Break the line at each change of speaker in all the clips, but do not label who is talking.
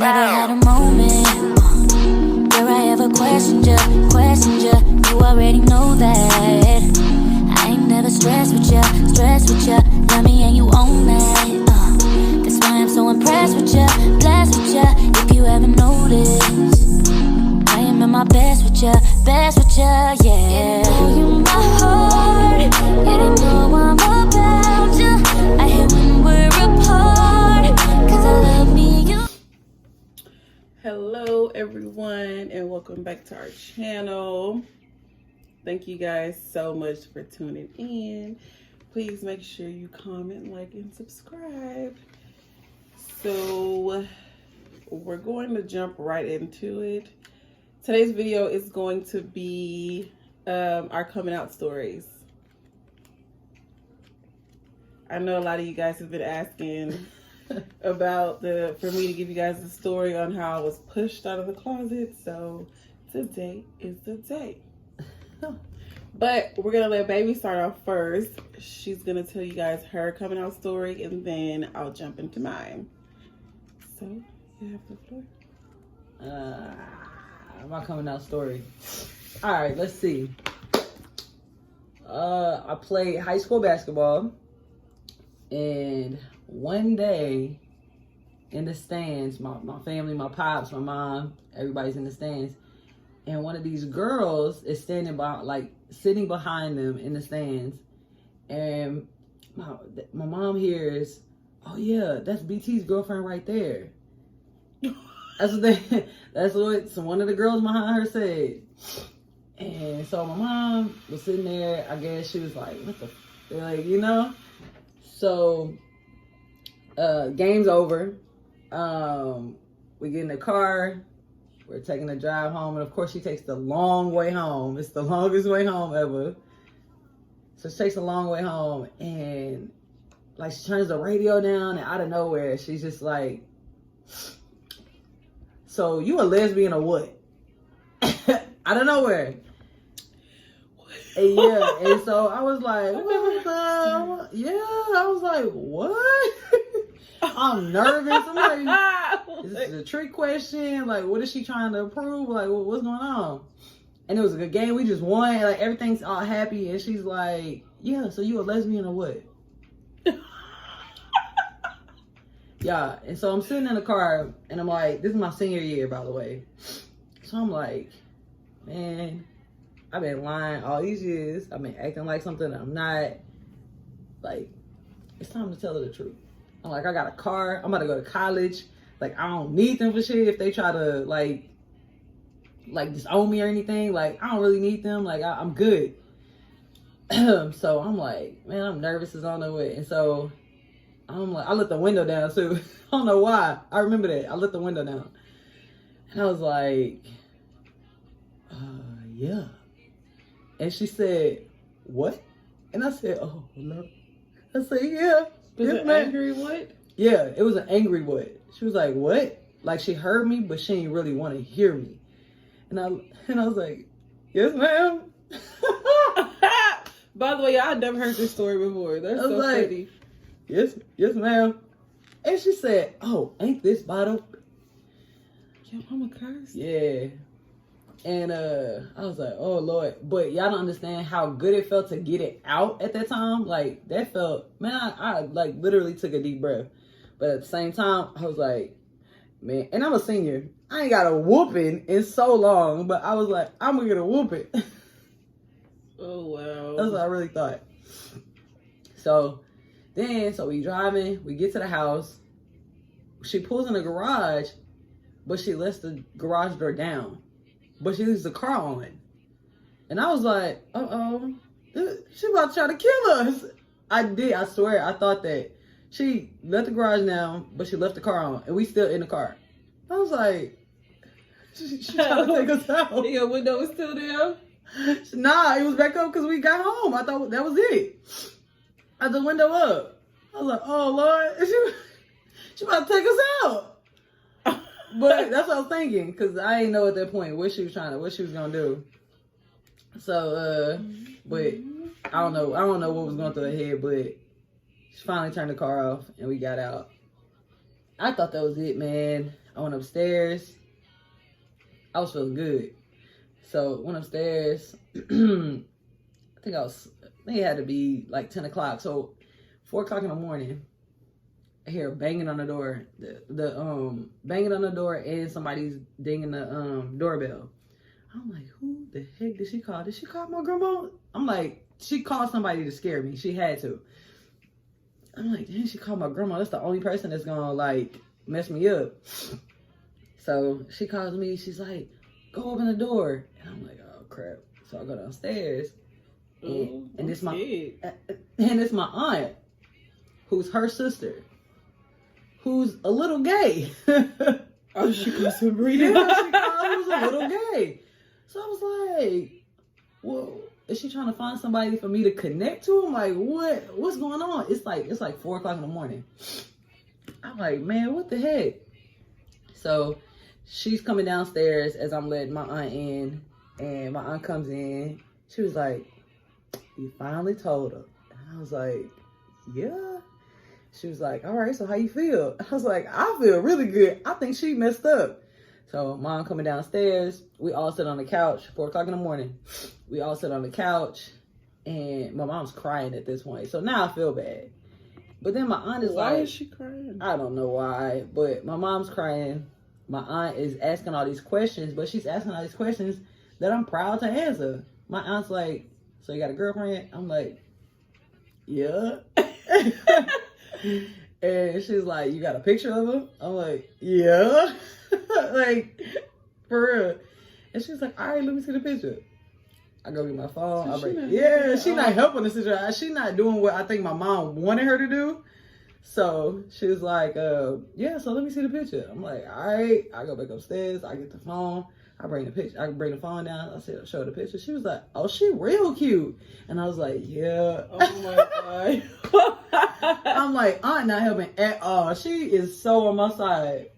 Never had a moment where I ever questioned you. You already know that. I ain't never stressed with you. Love me and you own that. That's why I'm so impressed with you, blessed with you. If you haven't noticed, I am at my best with you, yeah. You know you're my heart, you don't know I'm about you. I hate when we're apart, 'cause I love me, you.
Hello everyone and welcome back to our channel. Thank you guys so much for tuning in. Please make sure you comment, like, and subscribe. So we're going to jump right into it. Today's video is going to be our coming out stories. I know a lot of you guys have been asking about for me to give you guys the story on how I was pushed out of the closet. So today is the day. But we're gonna let baby start off first. She's gonna tell you guys her coming out story, and then I'll jump into mine. So you have the floor.
My coming out story. All right, let's see. I played high school basketball, and one day in the stands, my family, my pops, my mom, everybody's in the stands, and one of these girls is standing by, like sitting behind them in the stands, and my mom hears, "Oh yeah, that's BT's girlfriend right there." That's what one of the girls behind her said. And so my mom was sitting there. I guess she was like, "What the?" Like, you know. So, game's over. We get in the car. We're taking a drive home, and of course, she takes the long way home. It's the longest way home ever. So she takes a long way home, and like she turns the radio down, and out of nowhere, she's just like, "So you a lesbian or what?" Out of nowhere. And yeah, and so I was like, "What?" Yeah, I was like, "What?" I'm nervous. I'm like, "Is this a trick question? Like, what is she trying to prove? Like, what's going on?" And it was a good game. We just won. Like, everything's all happy. And she's like, "Yeah, so you a lesbian or what?" Yeah, and so I'm sitting in the car, and I'm like, this is my senior year, by the way. So I'm like, man, I've been lying all these years. I've been acting like something that I'm not. Like, it's time to tell her the truth. I'm like, I got a car. I'm about to go to college. Like, I don't need them for shit if they try to, like disown me or anything. Like, I don't really need them. Like, I'm good. So I'm like, man, I'm nervous as I don't know what. And so I'm like, I let the window down too. I don't know why. I remember that. I let the window down. And I was like, yeah. And she said, what? And I said, oh, no. I said, yeah.
Was it angry what?
Yeah, it was an angry what. She was like, what? Like, she heard me, but she didn't really want to hear me. And I was like, yes, ma'am.
By the way, I've never heard this story before. That's so funny.
Yes, ma'am. And she said, oh, ain't this bottle?
Your mama cursed?
Yeah. And I was like, oh, Lord. But y'all don't understand how good it felt to get it out at that time. Like, that felt, man, I like literally took a deep breath. But at the same time, I was like, man, and I'm a senior. I ain't got a whooping in so long, but I was like, I'm going to get a whooping.
Oh, wow.
That's what I really thought. So we driving, we get to the house. She pulls in the garage, but she lets the garage door down. But she leaves the car on. And I was like, uh-oh, she about to try to kill us. I swear, I thought that. She let the garage down, but she left the car on, and we still in the car. I was like, she trying to take us out.
Your window was still down?
Nah, it was back up because we got home. I thought that was it. I had the window up. I was like, oh, Lord. She about to take us out. But that's what I was thinking, because I didn't know at that point what she was going to do. So, but I don't know what was going through her head, but she finally turned the car off and we got out. I thought that was it, man. I went upstairs. I was feeling good. So went upstairs. I think it had to be like 10 o'clock. So 4 o'clock in the morning, I hear banging on the door. The banging on the door and somebody's dinging the doorbell. I'm like, who the heck did she call? Did she call my grandma? I'm like, she called somebody to scare me. She had to. I'm like, dang, she called my grandma. That's the only person that's gonna like mess me up. So she calls me. She's like, go open the door. And I'm like, oh crap. So I go downstairs. And it's my aunt, who's her sister, who's a little gay.
Oh, she calls him Rita.
Yeah, she calls a little gay. So I was like, well, is she trying to find somebody for me to connect to? I'm like, what's going on? It's like 4 o'clock in the morning. I'm like, man, what the heck? So she's coming downstairs as I'm letting my aunt in, and my aunt comes in. She was like, you finally told her. And I was like, yeah. She was like, all right, so how you feel? I was like, I feel really good. I think she messed up. So mom coming downstairs, we all sit on the couch, 4 o'clock in the morning. We all sit on the couch, and my mom's crying at this point. So now I feel bad. But then my aunt is
Why is she crying?
I don't know why, but my mom's crying. My aunt is asking all these questions, but she's asking all these questions that I'm proud to answer. My aunt's like, so you got a girlfriend? I'm like, yeah. And she's like, you got a picture of her? I'm like, yeah. Like, for real. And she's like, all right, let me see the picture. I go get my phone.
So
she's not helping the situation. She's not doing what I think my mom wanted her to do. So she was like, yeah, so let me see the picture. I'm like, all right. I go back upstairs. I get the phone. I bring the picture. I bring the phone down. I said, show the picture. She was like, oh, she real cute. And I was like, yeah.
Oh my God.
I'm like, aunt not helping at all. She is so on my side.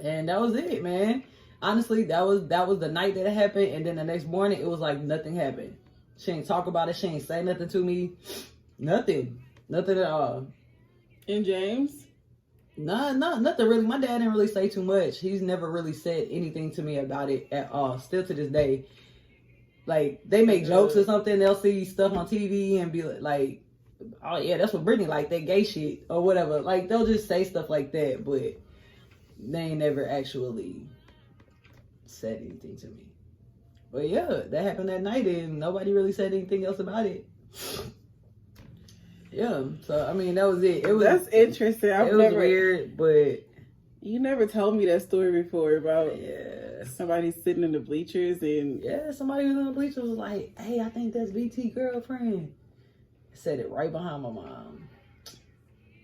And that was it, man. Honestly, that was the night that it happened. And then the next morning, it was like nothing happened. She ain't talk about it. She ain't say nothing to me. Nothing at all.
And James?
Nothing really. My dad didn't really say too much. He's never really said anything to me about it at all. Still to this day. Like, they make jokes or something. They'll see stuff on TV and be like, oh yeah, that's what Brittany like, that gay shit or whatever. Like, they'll just say stuff like that, but they ain't never actually said anything to me. But yeah, that happened that night and nobody really said anything else about it. Yeah, so I mean, that was it.
That's interesting.
It was weird, but
you never told me that story before about
yeah,
somebody sitting in the bleachers and
somebody was in the bleachers was like, "Hey, I think that's BT girlfriend." I said it right behind my mom.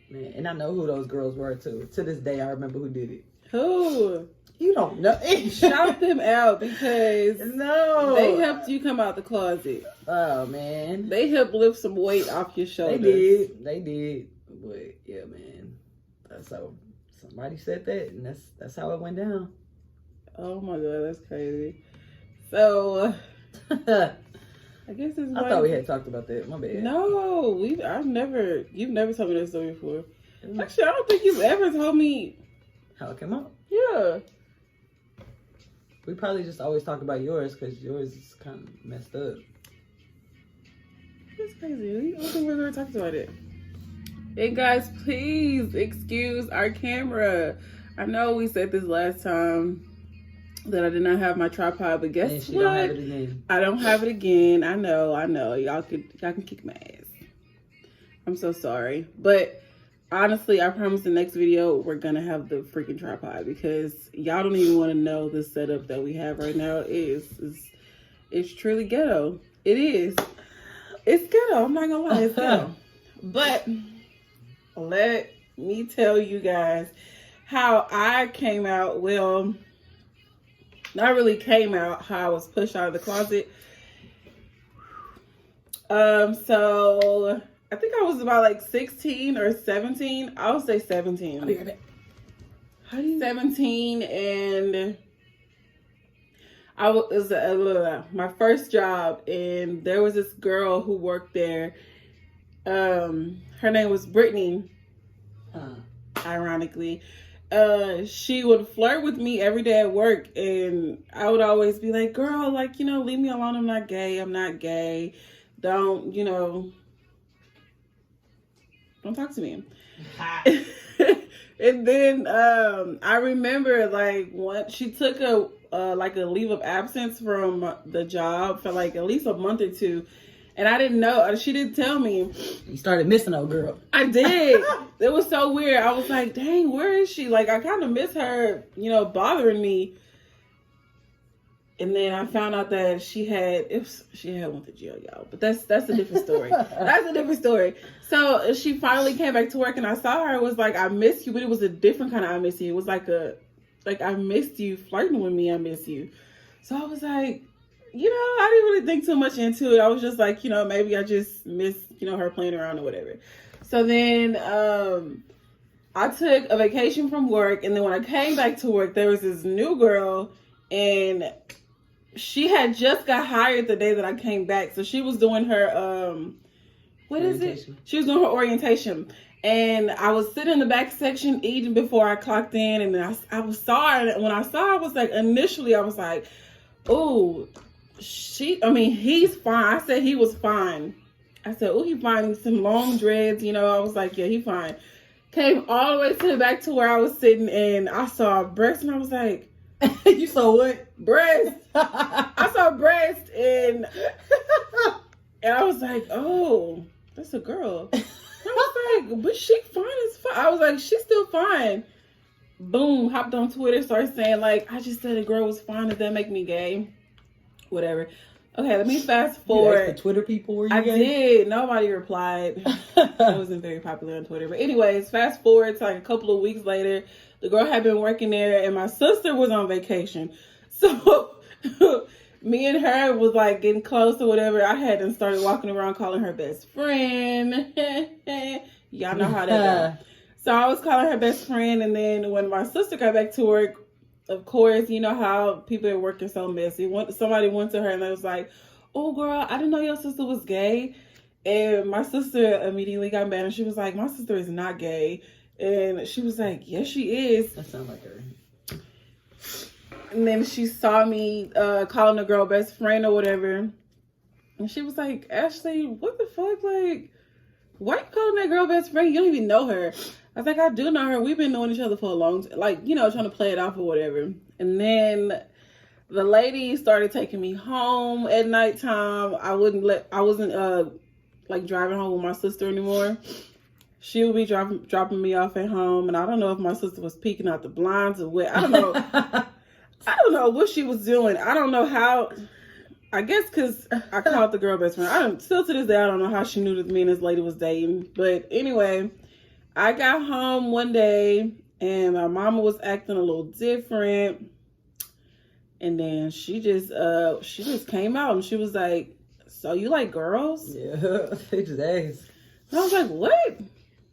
Man, and I know who those girls were too. To this day, I remember who did it.
Who?
You don't know.
Shout them out because
no,
they helped you come out the closet.
Oh man,
they helped lift some weight off your shoulders.
They did. But yeah, man, that's how somebody said that, and that's how it went down.
Oh my God, that's crazy. So I guess it's.
I thought we had talked about that. My bad.
No, you've never told me that story before. Actually, I don't think you've ever told me
how it came up.
Yeah.
We probably just always talk about yours because yours is kind of messed up.
That's crazy. I don't think we've ever talked about it. And guys, please excuse our camera. I know we said this last time that I did not have my tripod, but guess what?
Don't have it again.
I don't have it again. I know. Y'all can kick my ass. I'm so sorry. But honestly, I promise the next video, we're going to have the freaking tripod because y'all don't even want to know the setup that we have right now. It's truly ghetto. It is. It's ghetto. I'm not going to lie. It's ghetto. But let me tell you guys how I came out. Well, not really came out, how I was pushed out of the closet. So I think I was about like 16 or 17. I would say 17. 17, and I was my first job, and there was this girl who worked there. Her name was Brittany, ironically, she would flirt with me every day at work, and I would always be like, girl, like, you know, leave me alone. I'm not gay. Don't, you know, don't talk to me. And then I remember like once she took a leave of absence from the job for like at least a month or two, and I didn't know. She didn't tell me.
You started missing old girl.
I did. It was so weird. I was like, dang, where is she? Like, I kind of miss her, you know, bothering me. And then I found out that she had went to jail, y'all. But that's a different story. That's a different story. So she finally came back to work, and I saw her. It was like, I miss you, but it was a different kind of I miss you. It was like I missed you flirting with me. I miss you. So I was like, you know, I didn't really think too much into it. I was just like, you know, maybe I just miss, you know, her playing around or whatever. So then I took a vacation from work, and then when I came back to work, there was this new girl, and she had just got hired the day that I came back. So she was doing her She was doing her orientation. And I was sitting in the back section eating before I clocked in, and then I saw her, and when I saw her, I was like, initially I was like, oh, he's fine. I said he was fine. I said, oh, he fine. Some long dreads, you know. I was like, yeah, he fine. Came all the way to the back to where I was sitting, and I saw breast, and I was like,
you saw what?
Breast. I saw breast, and I was like, oh, that's a girl. I was like, but she fine as fuck. I was like, she's still fine. Boom, hopped on Twitter, started saying like, I just said a girl was fine. Does that make me gay? Whatever. Okay, let me fast forward.
You asked the Twitter people, were you
I
gay?
did. Nobody replied. I wasn't very popular on Twitter. But anyways, fast forward to like a couple of weeks later, the girl had been working there, and my sister was on vacation. So me and her was like getting close or whatever. I hadn't started walking around calling her best friend. Y'all know how that goes. So I was calling her best friend, and then when my sister got back to work, of course, you know how people at work are so messy. Somebody went to her and they was like, oh girl, I didn't know your sister was gay. And my sister immediately got mad, and she was like, my sister is not gay. And she was like, yes, she is.
That sounds like her.
And then she saw me calling the girl best friend or whatever. And she was like, Ashley, what the fuck? Like, why you calling that girl best friend? You don't even know her. I was like, I do know her. We've been knowing each other for a long time. Like, you know, trying to play it off or whatever. And then the lady started taking me home at nighttime. I wasn't like driving home with my sister anymore. She would be dropping me off at home. And I don't know if my sister was peeking out the blinds or what. I don't know. I don't know what she was doing. I don't know how. I guess because I called the girl best friend. Still to this day, I don't know how she knew that me and this lady was dating. But anyway, I got home one day, and my mama was acting a little different. And then she just came out, and she was like, so you like girls?
Yeah, they just asked.
And I was like, what?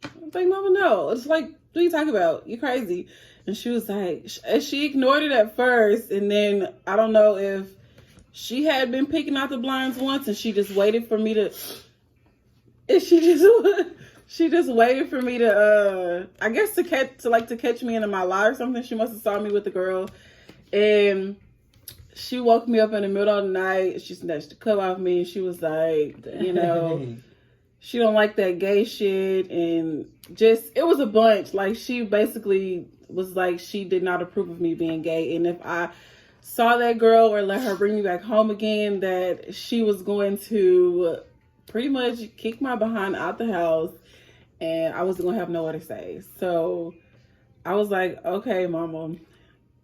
I was like, mama, no. It's like, what are you talking about? You crazy. And she was like, she ignored it at first. And then I don't know if she had been picking out the blinds once, and she just waited for me to, and she just waited for me to, I guess to catch me into my lie or something. She must have saw me with the girl, and she woke me up in the middle of the night. She snatched the cover off me, and she was like, you know, she don't like that gay shit, and just, it was a bunch. Like, she basically was like, she did not approve of me being gay, and if I saw that girl or let her bring me back home again, that she was going to pretty much kick my behind out the house, and I wasn't going to have nowhere to say. So I was like, okay, mama.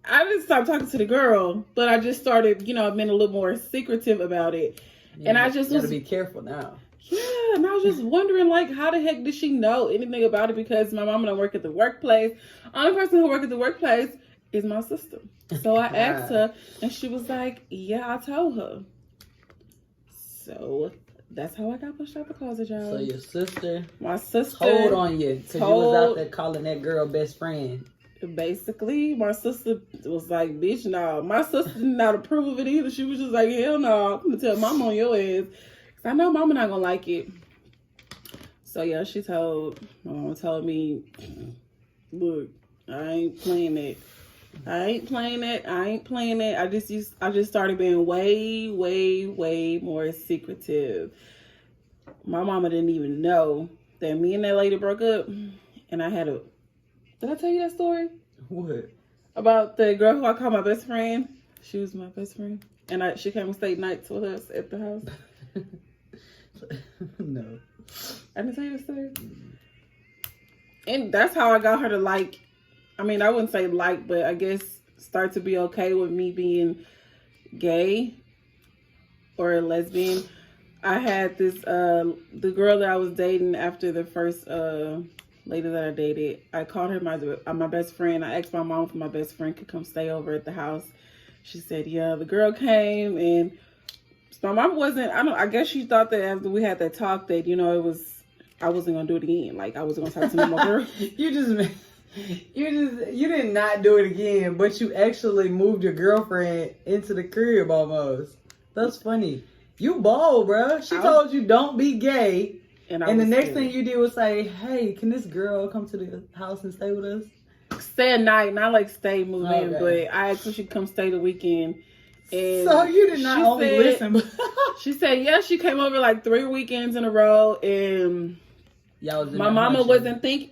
I didn't stop talking to the girl, but I just started, you know, being a little more secretive about it.
Yeah,
and I just
gotta be careful now.
Yeah, and I was just wondering, like, how the heck did she know anything about it? Because my mama don't work at the workplace. Only person who work at the workplace is my sister. So I asked her, and she was like, yeah, I told her. So that's how I got pushed out the closet, y'all.
So your sister,
my sister
told on you because you was out there calling that girl best friend.
Basically, my sister was like, bitch, no. My sister did not approve of it either. She was just like, hell no, I'm gonna tell mama on your ass. Cause I know mama not gonna like it. So yeah, my mama told me, look, I ain't playing it. I just started being way more secretive. My mama didn't even know that me and that lady broke up, and I had a. Did I tell you that story?
What?
About the girl who I called my best friend. She was my best friend, and she came and stayed nights with us at the house.
No.
I didn't tell you the story. And that's how I got her to like. I mean, I wouldn't say like, but I guess start to be okay with me being gay or a lesbian. I had this the girl that I was dating after the first lady that I dated. I called her my best friend. I asked my mom if my best friend could come stay over at the house. She said, yeah. The girl came, and my mom wasn't. I guess she thought that after we had that talk that I wasn't gonna do it again. Like I wasn't gonna talk to no more girl.
You did not do it again, but you actually moved your girlfriend into the crib almost. That's funny. You bold, bro. She told you don't be gay. And the next thing you did was say, hey, can this girl come to the house and stay with us?
Stay a night, not like stay, move in, but I asked her she come stay the weekend. And
so you did not only listen, but
she said, yeah, she came over like 3 weekends in a row, and my mama wasn't thinking.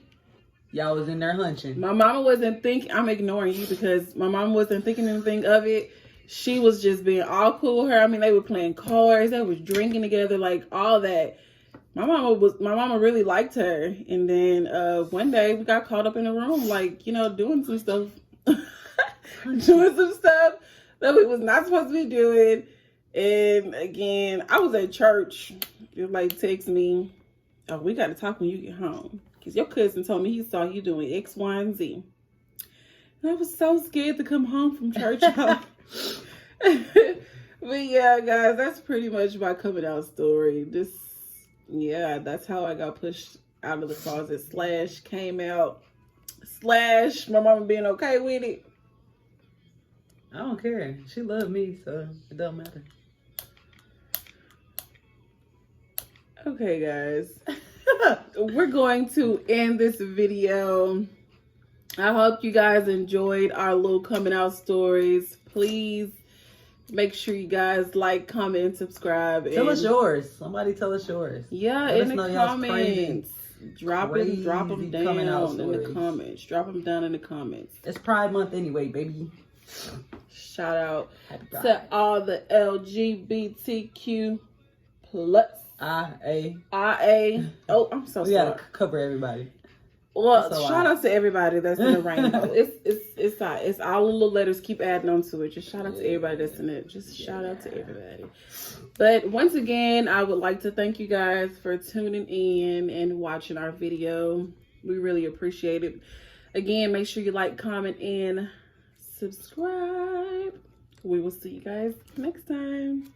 Y'all was in there hunching.
My mama wasn't thinking. I'm ignoring you because my mama wasn't thinking anything of it. She was just being all cool with her. I mean, they were playing cards, they was drinking together, like all that. My mama really liked her. And then one day we got caught up in a room, like, doing some stuff. Doing some stuff that we was not supposed to be doing. And again, I was at church. It like text me, oh, we got to talk when you get home. Because your cousin told me he saw you doing X, Y, and Z. And I was so scared to come home from church. But yeah, guys, that's pretty much my coming out story. That's how I got pushed out of the closet / came out / my mama being okay with it.
I don't care. She loved me, so it don't matter.
Okay, guys. We're going to end this video. I hope you guys enjoyed our little coming out stories. Please make sure you guys like, comment, and subscribe.
Tell us yours. Somebody tell us yours.
Yeah, in the comments. Drop them down in the comments. Drop them down in the comments.
It's Pride Month anyway, baby.
Shout out to all the LGBTQ plus. IA. Oh, I'm so sorry.
We gotta cover everybody.
Well, shout out to everybody that's in the rainbow. It's all the little letters. Keep adding on to it. Just shout out to everybody that's in it. Just shout out to everybody. But once again, I would like to thank you guys for tuning in and watching our video. We really appreciate it. Again, make sure you like, comment, and subscribe. We will see you guys next time.